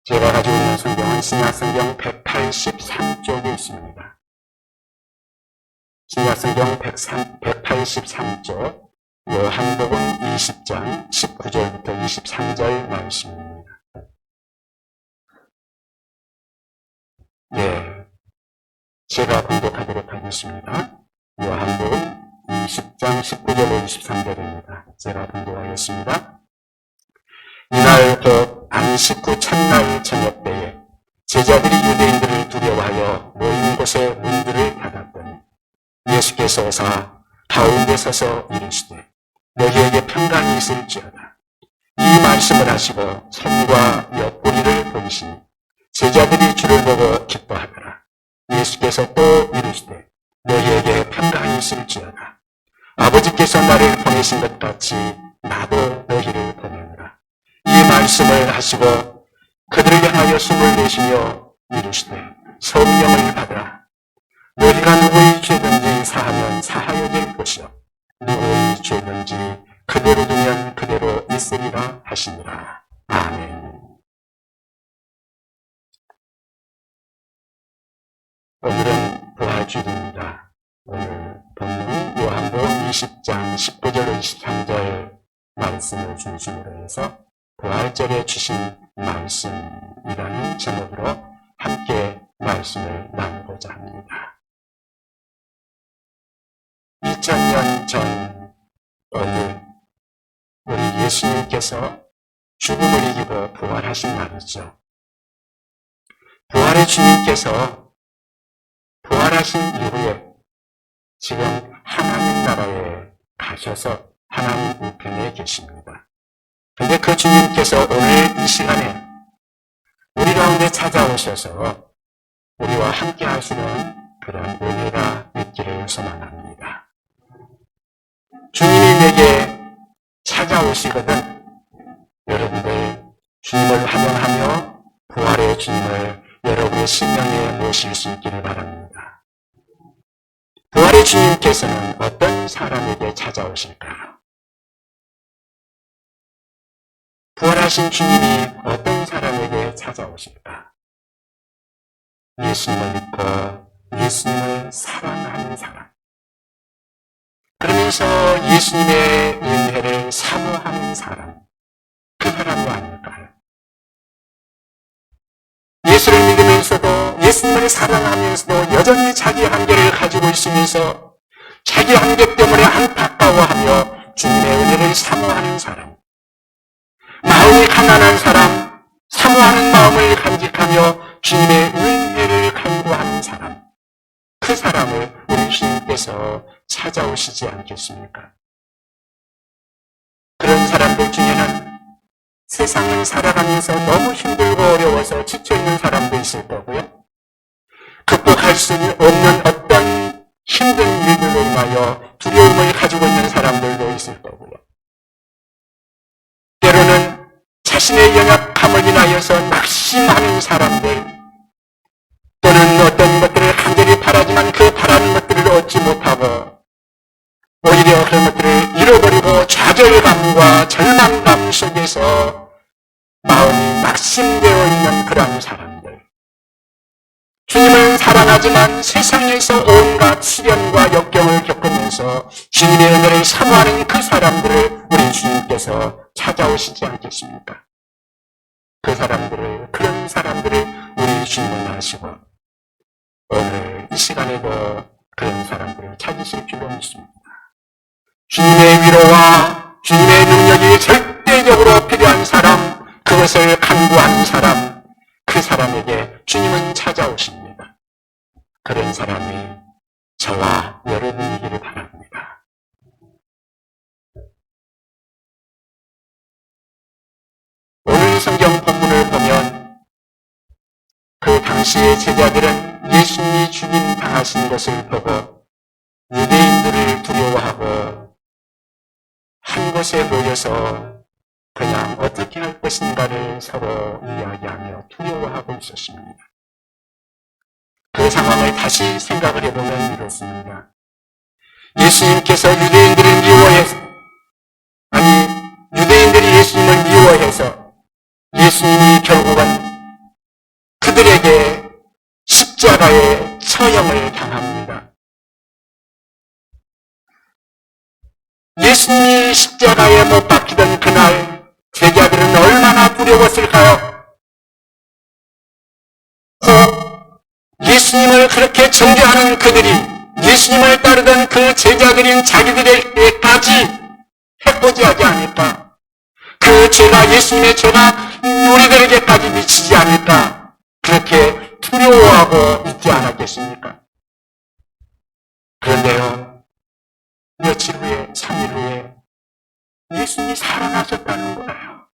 제가 가지고 있는 성경은 신약성경 183쪽에 있습니다. 신약성경 183쪽 요한복음 20장 19절부터 23절 말씀입니다. 제가 공독하도록 하겠습니다. 요한복음 20장 19절로 23절입니다. 제가 공독하겠습니다. 이날 곧 안식 후 첫날 저녁 때에 제자들이 유대인들을 두려워하여 모인 곳에 문들을 닫았더니 예수께서 오사 가운데 서서 이르시되 너희에게 평강이 있을지어다. 이 말씀을 하시고 손과 옆구리를 보이시니 제자들이 주를 보고 기뻐하더라. 예수께서 또 이르시되 너희에게 평강이 있을지어다. 아버지께서 나를 보내신 것 같이 나도 너희를 보내노라. 이 말씀을 하시고 그들을 향하여 숨을 내쉬며 이르시되 성령을 받으라. 너희가 누구의 죄든지 사하면 사하여질 것이요 누구의 죄든지 그대로 두면 그대로 있으리라 하시니라. 아멘. 오늘은 부활주일입니다. 오늘 본문은 요한복음 20장 19절로 23절 말씀을 중심으로 해서 부활절에 주신 말씀이라는 제목으로 함께 말씀을 나누고자 합니다. 2000년 전 오늘 우리 예수님께서 죽음을 이기고 부활하신 날이죠. 부활의 주님께서 부활하신 이후에 지금 하나님 나라에 가셔서 하나님 우편에 계십니다. 그런데 그 주님께서 오늘 이 시간에 우리 가운데 찾아오셔서 우리와 함께 하시는 그런 은혜가 있기를 소망합니다. 주님이 내게 찾아오시거든 여러분들 주님을 환영하며 부활의 주님을 여러분의 심령에 모실 수 있기를 바랍니다. 부활의 주님께서는 어떤 사람에게 찾아오실까요? 부활하신 주님이 어떤 사람에게 찾아오실까? 예수님을 믿고 예수님을 사랑하는 사람. 그러면서 예수님의 은혜를 사모하는 사람. 그 사람도 아닐까요? 예수를 믿으면서도 예수님을 사랑하면서도 여전히 자기 한계를 가지고 있으면서 자기 한계 때문에 안타까워하며 주님의 은혜를 사모하는 사람. 마음이 가난한 사람, 사모하는 마음을 간직하며 주님의 은혜를 간구하는 사람. 그 사람을 우리 주님께서 찾아오시지 않겠습니까? 그런 사람들 중에는 세상을 살아가면서 너무 힘들고 어려워서 지쳐있는 사람도 있을 거고요. 극복할 수 없는 어떤 힘든 일들로 인하여 두려움을 가지고 있는 사람들도 있을 거고요. 때로는 자신의 연약함을 인하여서 낙심하는 사람들, 또는 어떤 것들을 간절히 바라지만 그 바라는 것들을 얻지 못하고 오히려 그런 것들을 잃어버리고 좌절감과 절망감 속에서 마음이 낙심되어 있는 그런 사람들. 주님을 사랑하지만 세상에서 온갖 시련과 역경을 겪으면서 주님의 은혜를 사모하는 그 사람들을 우리 주님께서 찾아오시지 않겠습니까? 그런 사람들을 우리 주님은 아시고 오늘 이 시간에도 그런 사람들을 찾으실 필요가 있습니다. 주님의 위로와 주님의 능력이 절대적으로 필요한 사람, 그것을 간구하는 사람, 그 사람에게 주님은 찾아오십니다. 그런 사람이 저와 여러분이기를 바랍니다. 오늘 성경 본문을 보면 그 당시의 제자들은 예수님이 죽임 당하신 것을 보고 유대인들을 두려워하고 한 곳에 모여서 그냥 어떻게 할 것인가를 서로 이야기하며 두려워하고 있었습니다. 그 상황을 다시 생각을 해보면 이렇습니다. 예수님께서 유대인들을 미워해서, 유대인들이 예수님을 미워해서 예수님이 결국은 십자가에 못 박히던 그날 제자들은 얼마나 두려웠을까요? 예수님을 그렇게 정죄하는 그들이 예수님을 따르던 그 제자들인 자기들에게까지 해코지하지 않을까? 그 죄가 예수님의 죄가 우리들에게까지 미치지 않을까? 그렇게 두려워하고 있지 않았겠습니까? 그런데요, 며칠 후에, 3일 후에 예수님이 살아나셨다는 거예요.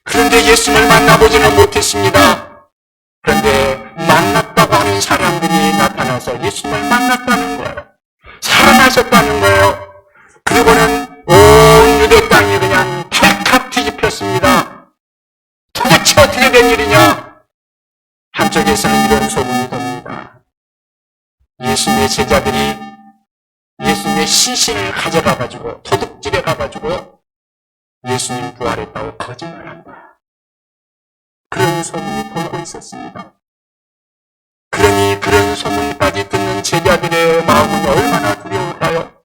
그런데 예수님을 만나보지는 못했습니다. 그런데 만났다고 하는 사람들이 나타나서 예수님을 만났다는 거예요. 살아나셨다는 거예요. 그리고는 온 유대 땅이 그냥 발칵 뒤집혔습니다. 도대체 어떻게 된 일이냐? 한쪽에서는 이런 소문이 돕니다. 예수님의 제자들이 예수님의 시신을 가져가가지고 도둑질해 가가지고 예수님 부활했다고 거짓말한다. 그런 소문이 돌고 있었습니다. 그러니 그런 소문까지 듣는 제자들의 마음은 얼마나 두려울까요?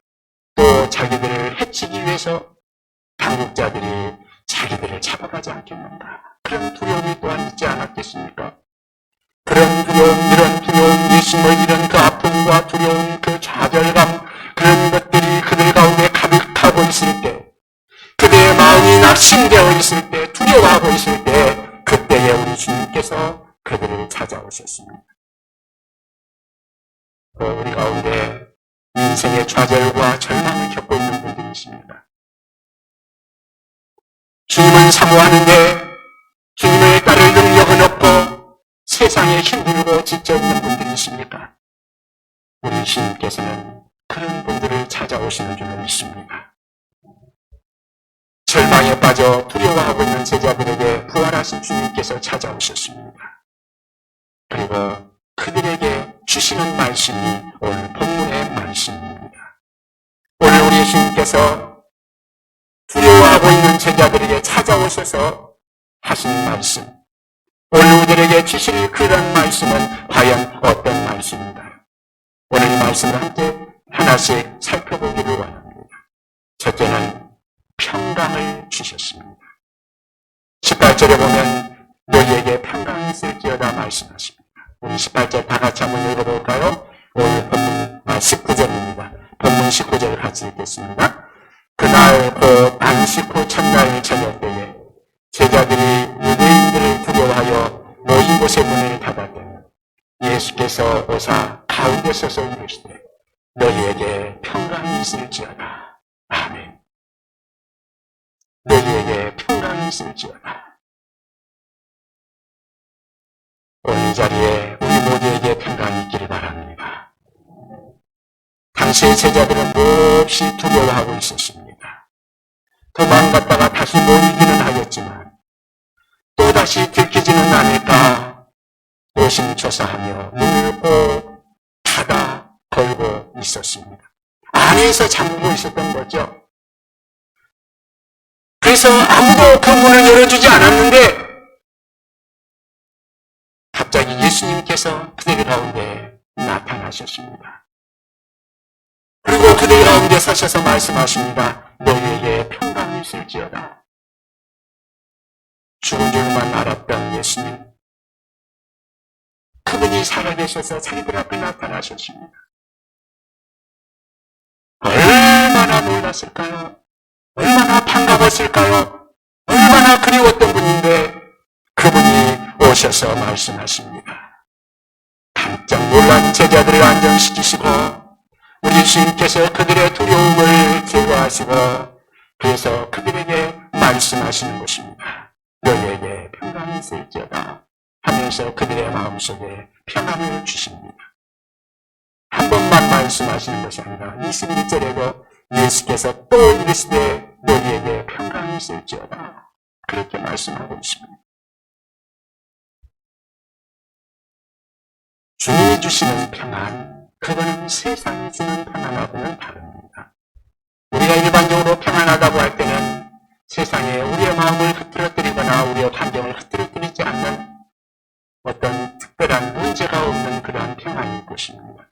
또 자기들을 해치기 위해서 당국자들이 자기들을 잡아가지 않겠는가? 그런 두려움이 또한 있지 않았겠습니까? 그런 두려움, 이런 두려움, 예수님을 잃은 그 아픔과 두려움, 그 좌절감, 그런 것들이 그들 가운데 가득하고 있을 때, 그들의 마음이 낙심되어 있을 때, 두려워하고 있을 때, 그때에 우리 주님께서 그들을 찾아오셨습니다. 우리 가운데 인생의 좌절과 절망을 겪고 있는 분들이 있습니다. 주님은 사모하는데 주님을 따를 능력은 없고 세상에 힘들고 지쳐있는 분들이 있습니까? 우리 주님께서는 그런 분들을 찾아오시는 줄로 믿습니다. 절망에 빠져 두려워하고 있는 제자들에게 부활하신 주님께서 찾아오셨습니다. 그리고 그들에게 주시는 말씀이 오늘 본문의 말씀입니다. 오늘 우리 주님께서 두려워하고 있는 제자들에게 찾아오셔서 하신 말씀, 오늘 우리들에게 주실 그런 말씀은 과연 어떤 말씀인가요? 오늘 이 말씀을 함께 하나씩 살펴보기를 원합니다. 첫째는 평강을 주셨습니다. 18절에 보면 너희에게 평강이 있을지어다 말씀하십니다. 우리 18절 다 같이 한번 읽어볼까요? 오늘 본문 19절입니다. 본문 19절을 같이 읽겠습니다. 그날 곧 안식 후 첫날 저녁 때에 제자들이 유대인들을 두려워하여 모인 곳에 문을 닫았더니 예수께서 오사 가운데 서서 이르시되 너희에게 평강이 있을지어다. 아멘. 너희에게 평강이 있을지어다. 오늘 이 자리에 우리 모두에게 평강이 있기를 바랍니다. 당시의 제자들은 몹시 두려워하고 있었습니다. 도망갔다가 다시 모이기는 하였지만 또다시 들키지는 않을까 노심초사하며 문을 꼭 닫아 걸고 있었습니다. 안에서 잠그고 있었던 거죠. 그래서 아무도 그 문을 열어주지 않았는데 갑자기 예수님께서 그들 가운데 나타나셨습니다. 그리고 그들 가운데 서셔서 말씀하십니다. 너희에게 평강이 있을지어다. 죽은 줄만 알았던 예수님, 그분이 살아계셔서 자기들 앞에 나타나셨습니다. 얼마나 놀랐을까요? 얼마나 반가웠을까요? 얼마나 그리웠던 분인데 그분이 오셔서 말씀하십니다. 깜짝 놀란 제자들을 안정시키시고 우리 주님께서 그들의 두려움을 제거하시고 그래서 그들에게 말씀하시는 것입니다. 너희에게 평강이 있을지어다 하면서 그들의 마음속에 평안을 주십니다. 한 번만 말씀하시는 것이 아니라 21절에도 예수께서 또 이르시되 너희에게 평강이 있을지어다 그렇게 말씀하고 있습니다. 주님이 주시는 평안, 그거는 세상이 주는 평안하고는 다릅니다. 우리가 일반적으로 평안하다고 할 때는 세상에 우리의 마음을 흐트러뜨리거나 우리의 감정을 흐트러뜨리지 않는 어떤 특별한 문제가 없는 그러한 평안일 것입니다.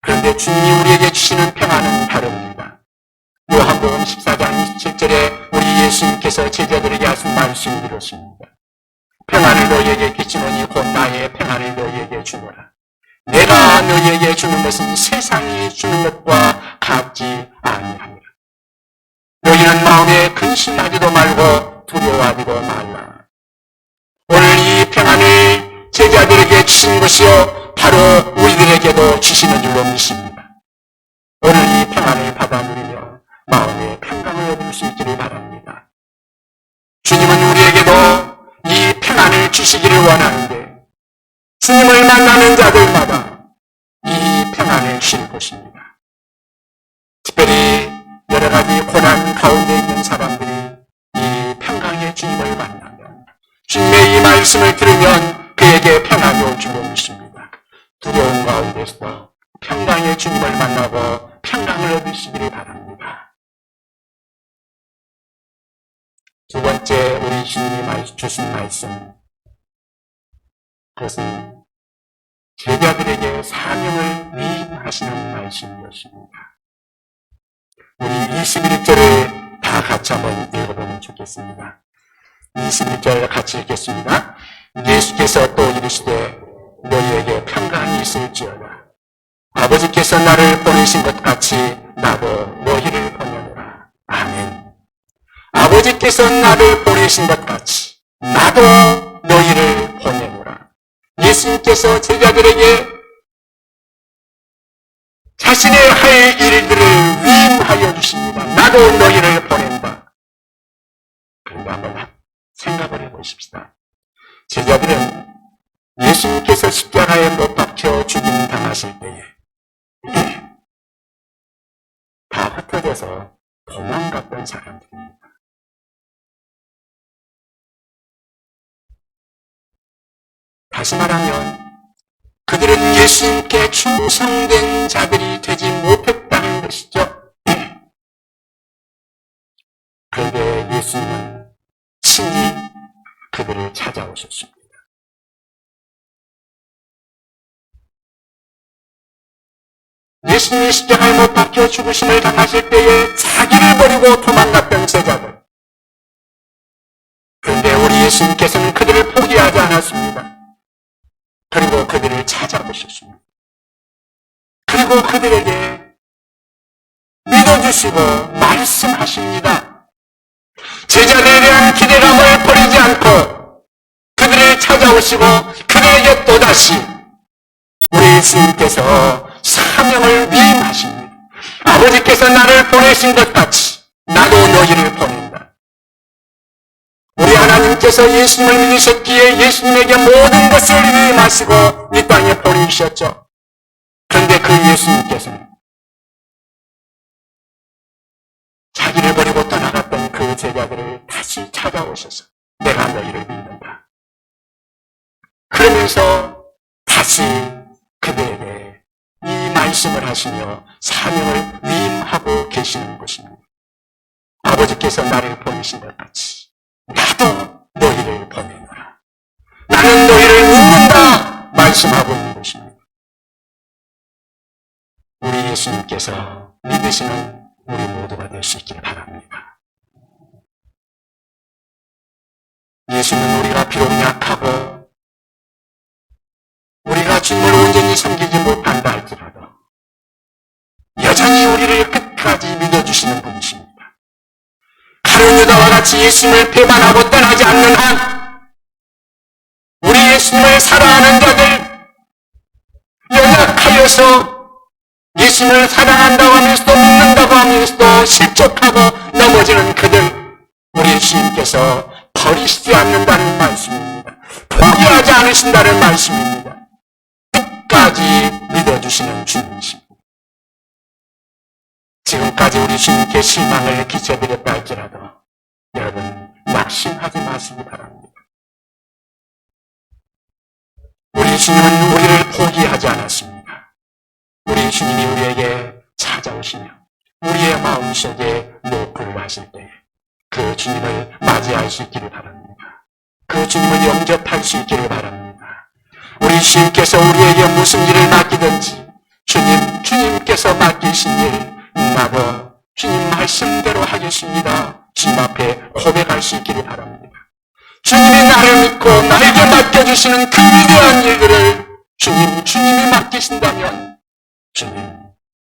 그런데 주님이 우리에게 주시는 평안은 다릅니다. 마태복음 14장 27절에 우리 예수님께서 제자들에게 하신 말씀이 이렇습니다. 평안을 너희에게 끼치노니 곧 나의 평안을 너희에게 주노라. 내가 너희에게 주는 것은 세상이 주는 것과 같지 아니하니라. 너희는 마음에 근심하지도 말고 두려워하지도 말라. 오늘 이 평안을 제자들에게 주신 것이요 바로 우리들에게도 주시는 줄로 믿습니다. 오늘 이 평안을 받아 누리며 마음의 평강을 얻을 수 있기를 바랍니다. 주님은 우리에게도 이 평안을 주시기를 원하는데 주님을 만나는 자들마다 이 평안을 주실 것입니다. 특별히 여러 가지 고난 가운데 있는 사람들이 이 평강의 주님을 만나면 주님의 이 말씀을 들으면 그에게 평안이 올 줄로 믿습니다. 두려움 가운데서 평강의 주님을 만나고 평강을 얻으시기를 바랍니다. 두 번째 우리 주님이 주신 말씀, 그것은 제자들에게 사명을 위임하시는 말씀이었습니다. 우리 21절을 다 같이 한번 읽어보면 좋겠습니다. 21절 같이 읽겠습니다. 예수께서 또 이르시되 너희에게 평강이 있을지어다. 아버지께서 나를 보내신 것 같이 나도 너희를 보내노라. 아멘. 아버지께서 나를 보내신 것 같이 나도 너희를 보내노라. 예수님께서 제자들에게 자신의 할 일들을 위임하여 주십니다. 나도 너희를 보낸다. 그런데 한번 생각을 해보십시다. 제자들은 예수님께서 십자가에 못 박혀 죽임 당하실 때에 다 흩어져서 도망갔던 사람들입니다. 다시 말하면 그들은 예수님께 충성된 자들이 되지 못했다는 것이죠. 그런데 예수님은 친히 그들을 찾아오셨습니다. 예수님이 십자가에 못 박혀 죽으심을 당하실 때에 자기를 버리고 도망갔던 제자들. 그런데 우리 예수님께서는 그들을 포기하지 않았습니다. 그리고 그들을 찾아오셨습니다. 그리고 그들에게 믿어주시고 말씀하십니다. 제자들에 대한 기대감을 버리지 않고 그들을 찾아오시고 그들에게 또다시 우리 예수님께서 사명을 위임하십니다. 아버지께서 나를 보내신 것 같이 나도 너희를 보낸다. 우리 하나님께서 예수님을 믿으셨기에 예수님에게 모든 것을 위임하시고 이 땅에 보내주셨죠. 그런데 그 예수님께서는 자기를 버리고 떠나갔던 그 제자들을 다시 찾아오셔서 내가 너희를 믿는다. 그러면서 다시 그들에게 이 말씀을 하시며 사명을 위임하고 계시는 것입니다. 아버지께서 나를 보내신 것 같이 나도 너희를 보내노라. 나는 너희를 믿는다 말씀하고 있는 것입니다. 우리 예수님께서 믿으시는 우리 모두가 될 수 있기를 바랍니다. 예수는 우리가 비록 약하고 우리가 주님을 온전히 섬기지 못한다 할지라도 여전히 우리를 끝까지 믿어주시는 분이십니다. 가룟 유다와 같이 예수님을 배반하고 떠나지 않는 한 우리 예수님을 사랑하는 자들, 연약하여서 예수님을 사랑한다고 하면서도 믿는다고 하면서도 실족하고 넘어지는 그들, 우리 예수님께서 버리시지 않는다는 말씀입니다. 포기하지 않으신다는 말씀입니다. 끝까지 믿어주시는 주님이십니다. 지금까지 우리 주님께 실망을 끼쳐드렸다 할지라도 여러분 낙심하지 마시기 바랍니다. 우리 주님은 우리를 포기하지 않았습니다. 우리 주님이 우리에게 찾아오시며 우리의 마음속에 노크를 하실 때 그 주님을 맞이할 수 있기를 바랍니다. 그 주님을 영접할 수 있기를 바랍니다. 우리 주님께서 우리에게 무슨 일을 맡기든지 주님께서 맡기신 일 나도 주님 말 말씀대로 하겠습니다. 주님 앞에 고백할 수 있기를 바랍니다. 주님이 나를 믿고 나에게 맡겨주시는 그 위대한 일들을 주님이 맡기신다면 주님,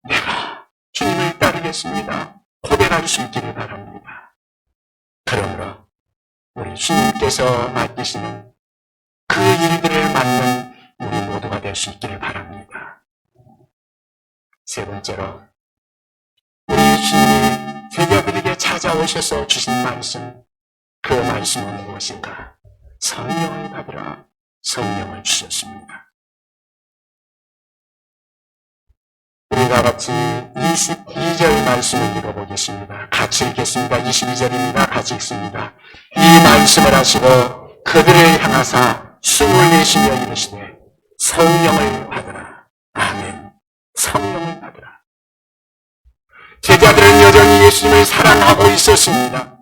내가 주님을 따르겠습니다. 고백할 수 있기를 바랍니다. 그러므로 우리 주님께서 맡기시는 그 일들을 맡는 우리 모두가 될 수 있기를 바랍니다. 세 번째로 우리 주님이 제자들에게 찾아오셔서 주신 말씀, 그 말씀은 무엇인가? 성령을 받으라. 성령을 주셨습니다. 우리가 같이 22절 말씀을 읽어보겠습니다. 같이 읽겠습니다. 22절입니다. 같이 읽습니다. 이 말씀을 하시고 그들을 향하사 숨을 내쉬며 이르시되 성령을 받으라. 아멘. 성령을 받으라. 제자들은 여전히 예수님을 사랑하고 있었습니다.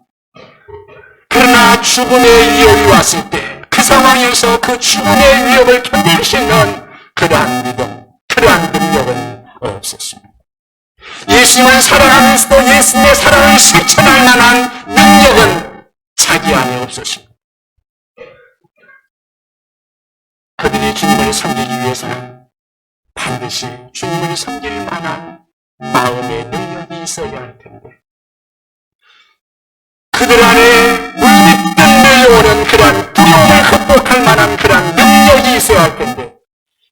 그러나 죽음의 위협이 왔을 때 그 상황에서 그 죽음의 위협을 견딜 수 있는 그러한 믿음, 그러한 능력은 없었습니다. 예수님을 사랑하면서도 예수님의 사랑을 실천할 만한 능력은 자기 안에 없었습니다. 그들이 주님을 섬기기 위해서는 반드시 주님을 섬길 만한 마음의 능력이 있어야 할 텐데, 그들 안에 물밀듯 밀려오는 그러한 두려움을 극복할 만한 그러한 능력이 있어야 할 텐데,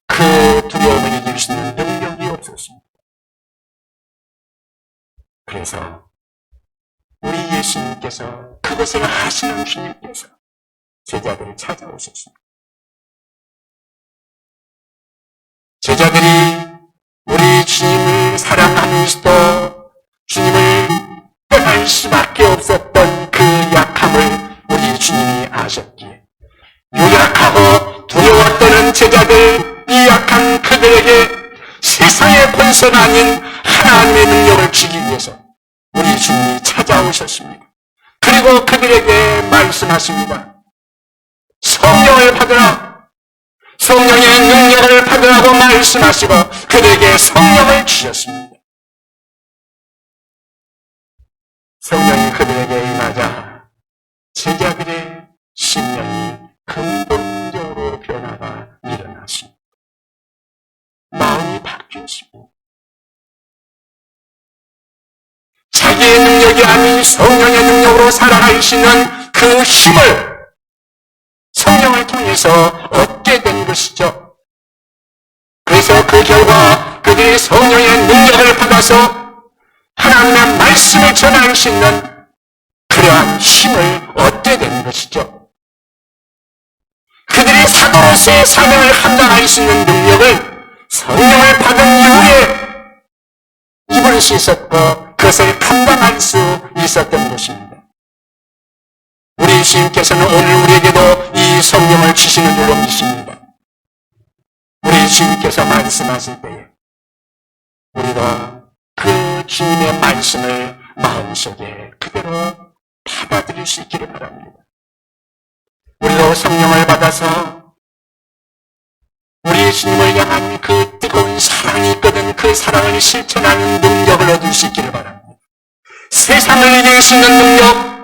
그 두려움을 이길 수 있는 능력이 없었습니다. 그래서 우리 예수님께서, 그것을 아시는 주님께서 제자들을 찾아오셨습니다. 제자들이 우리 주님을 사랑하면서도 주님을 떠날 수밖에 없었던 그 약함을 우리 주님이 아셨기에 유약하고 두려워 떠는 제자들, 이 약한 그들에게 세상의 권세가 아닌 하나님의 능력을 주기 위해서 우리 주님이 찾아오셨습니다. 그리고 그들에게 말씀하십니다. 성령을 받으라. 성령의 능력을 받으라고 말씀하시고 그들에게 성령을 주셨습니다. 성령이 그들에게 임하자 제자들의 심령이 근본적으로 변화가 일어났습니다. 마음이 바뀌었습니다. 자기의 능력이 아닌 성령의 능력으로 살아갈 수 있는 그 힘을 성령을 통해서 얻게 된 것이죠. 그래서 그 결과 그들이 성령의 능력을 받아서 하나님의 말씀을 전할 수 있는 그러한 힘을 얻게 된 것이죠. 그들이 사도로서의 사명을 감당할 수 있는 능력을 성령을 받은 이후에 입을 수 있었고 그것을 감당할 수 있었던 것입니다. 우리 주님께서는 오늘 우리에게도 이 성령을 주시는 줄로 믿습니다. 우리 주님께서 말씀하실 때에 우리가 그 주님의 말씀을 마음속에 그대로 받아들일 수 있기를 바랍니다. 우리도 성령을 받아서 우리 주님을 향한 그 뜨거운 사랑이 있거든 그 사랑을 실천하는 능력을 얻을 수 있기를 바랍니다. 세상을 이길 수 있는 능력,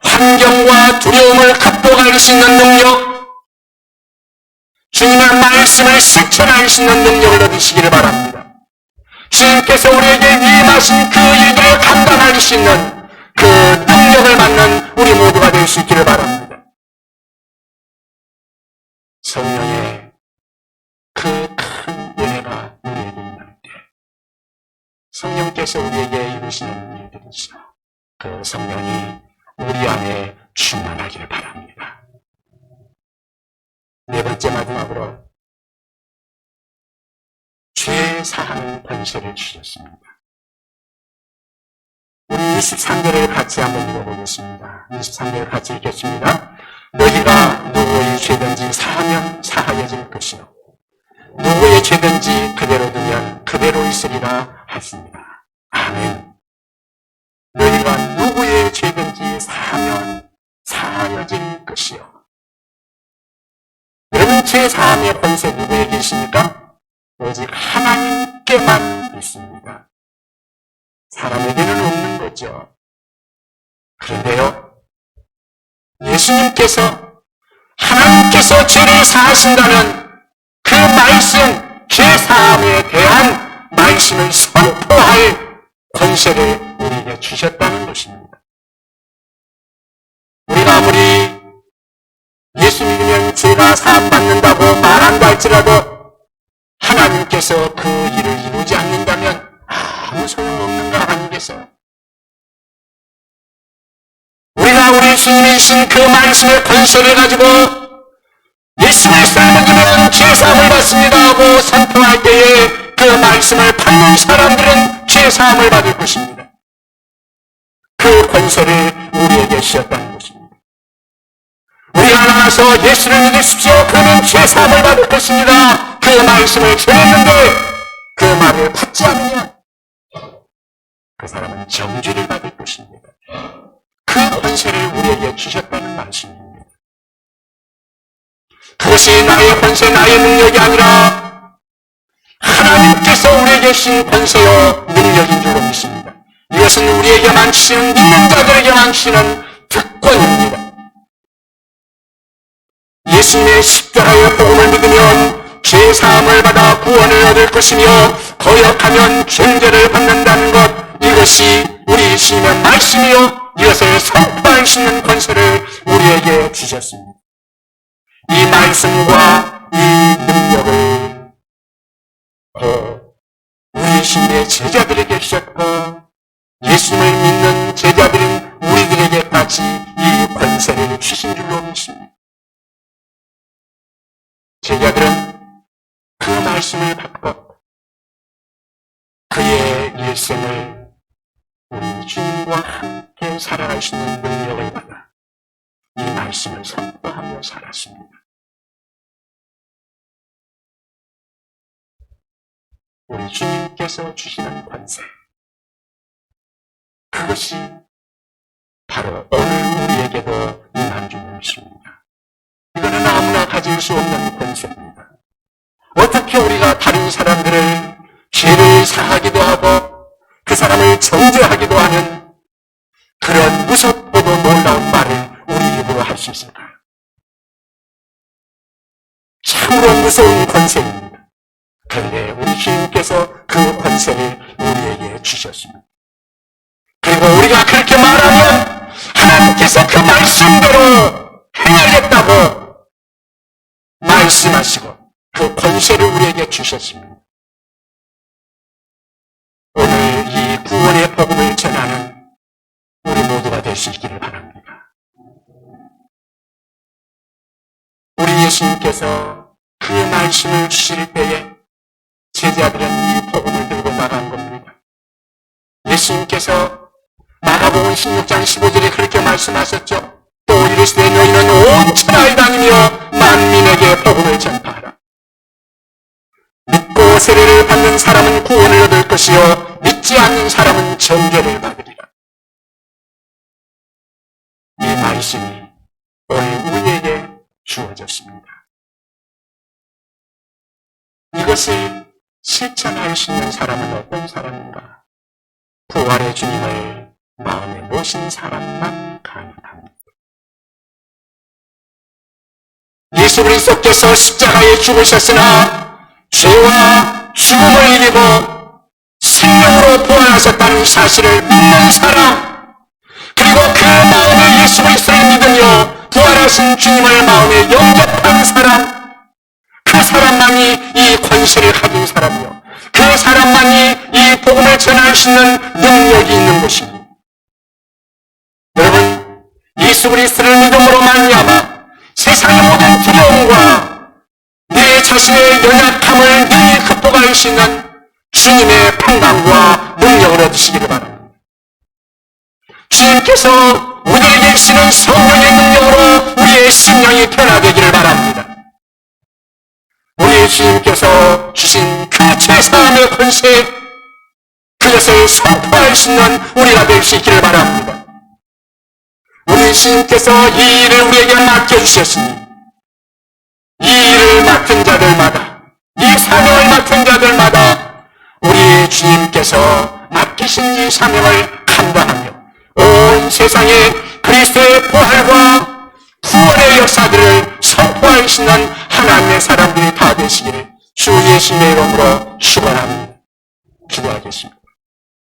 환경과 두려움을 극복할 수 있는 능력, 주님의 말씀을 실천할 수 있는 능력을 얻으시기를 바랍니다. 주님께서 우리에게 위임하신 그 일들을 감당할 수 있는 그 능력을 받는 우리 모두가 될 수 있기를 바랍니다. 성령의 그 큰 은혜가 우리에게 임할 때 성령께서 우리에게 이루시는 일들이죠. 그 성령이 우리 안에 충만하기를 바랍니다. 네 번째 마지막으로 죄 사하는 권세를 주셨습니다. 우리 23절을 같이 한번 읽어보겠습니다. 23절을 같이 읽겠습니다. 너희가 누구의 죄든지 사하면 사하여질 것이요 누구의 죄든지 그대로 두면 그대로 있으리라 하십니다. 아멘. 너희가 누구의 죄든지 사하면 사하여질 것이요. 여러분, 죄 사함의 권세 누구에게 있습니까? 오직 하나님께만 있습니다. 사람에게는 없는 되겠죠. 그런데요, 예수님께서 하나님께서 죄를 사하신다는 그 말씀, 죄사함에 대한 말씀을 선포할 권세를 우리에게 주셨다는 것입니다. 우리가 아무리 예수 믿으면 죄가 사함받는다고 말한다 할지라도 하나님께서 그 일을 이루지 않는다면 아무 소용없는 거 아니겠어요? 우리가 우리 주님이신 그 말씀의 권세를 가지고 예수 그리스도를 믿으면 죄사함을 받습니다 하고 선포할 때에 그 말씀을 받는 사람들은 죄사함을 받을 것입니다. 그 권세를 우리에게 주셨다는 것입니다. 우리가 나가서 예수를 믿으십시오. 그러면 죄사함을 받을 것입니다. 그 말씀을 전했는데 그 말을 받지 않으면 그 사람은 정죄를 받을 것입니다. 그 권세를 우리에게 주셨다는 말씀입니다. 그것이 나의 권세, 나의 능력이 아니라 하나님께서 우리에게 주신 권세요 능력인 줄로 믿습니다. 이것은 우리에게만 주시는, 믿는 자들에게만 주시는 특권입니다. 예수님의 십자가의 복음을 믿으면 죄사함을 받아 구원을 얻을 것이며 거역하면 정죄를 받는다는 것, 이것이 우리 주님의 말씀이요 이것을 선포할 수 있는 권세를 우리에게 주셨습니다. 이 말씀과 이 능력을 우리 주님의 제자들에게 주셨고 예수님을 믿는 제자들인 우리들에게까지 이 권세를 주신 줄로 믿습니다. 제자들은 그 말씀을 받고 그의 일생을 우리 주님과 함께 살아갈 수 있는 능력을 받아 이 말씀을 선포하며 살았습니다. 우리 주님께서 주시는 권세, 그것이 바로 오늘 우리에게도 임한 줄 믿습니다. 이거는 아무나 가질 수 없는 권세입니다. 어떻게 우리가 다른 사람들을 죄를 사하기도 하고 그 사람을 정죄하기도 하는 그런 무섭고도 놀라운 말을 우리 입으로 할 수 있을까? 참으로 무서운 권세입니다. 그런데 우리 주님께서 그 권세를 우리에게 주셨습니다. 그리고 우리가 그렇게 말하면 하나님께서 그 말씀대로 행하겠다고 말씀하시고 그 권세를 우리에게 주셨습니다. 오늘 이 구원의 복음을 전하는 우리 모두가 될 수 있기를 바랍니다. 우리 예수님께서 그 말씀을 주실 때에 제자들은 이 복음을 들고 나간 겁니다. 예수님께서 마가복음 16장 15절에 그렇게 말씀하셨죠. 또 이르시되 너희는 온 천하에 다니며 만민에게 복음을 전파하라. 믿고 세례를 받는 사람은 구원을 얻을 것이요 믿지 않는 사람은 정죄를 받으리라. 이 말씀이 오늘 우리에게 주어졌습니다. 이것을 실천할 수 있는 사람은 어떤 사람인가? 부활의 주님을 마음에 모신 사람만 가능합니다. 예수 그리스도께서 십자가에 죽으셨으나 죄와 죽음을 이기고 생명으로 부활하셨다는 사실을 믿는 사람, 그리고 그 마음에 예수 그리스도를 믿으며 부활하신 주님을 마음에 영접한 사람, 그 사람만이 이 권세를 가진 사람이요 그 사람만이 이 복음을 전할 수 있는 능력이 있는 것입니다. 여러분, 예수 그리스도를 믿음으로 말미암아 세상의 모든 두려움과 내 자신의 연약함을 능히 극복할 수 있는 주님의 평강과 능력을 얻으시기를 바랍니다. 주님께서 우리에게 주시는 성령의 능력으로 우리의 심령이 변화되기를 바랍니다. 우리 주님께서 주신 그 죄사함의 권세, 그것을 선포할 수 있는 우리가 될 수 있기를 바랍니다. 우리 주님께서 이 일을 우리에게 맡겨주셨으니 이 일을 맡은 자들마다, 이 사명을 맡은 자들마다 우리 주님께서 맡기신 이 사명을 감당하며 세상에 그리스도의 부활과 구원의 역사들을 선포할 수 있는 하나님의 사람들이 다 되시기를 주 예수님의 이름으로 축원합니다. 기도하겠습니다.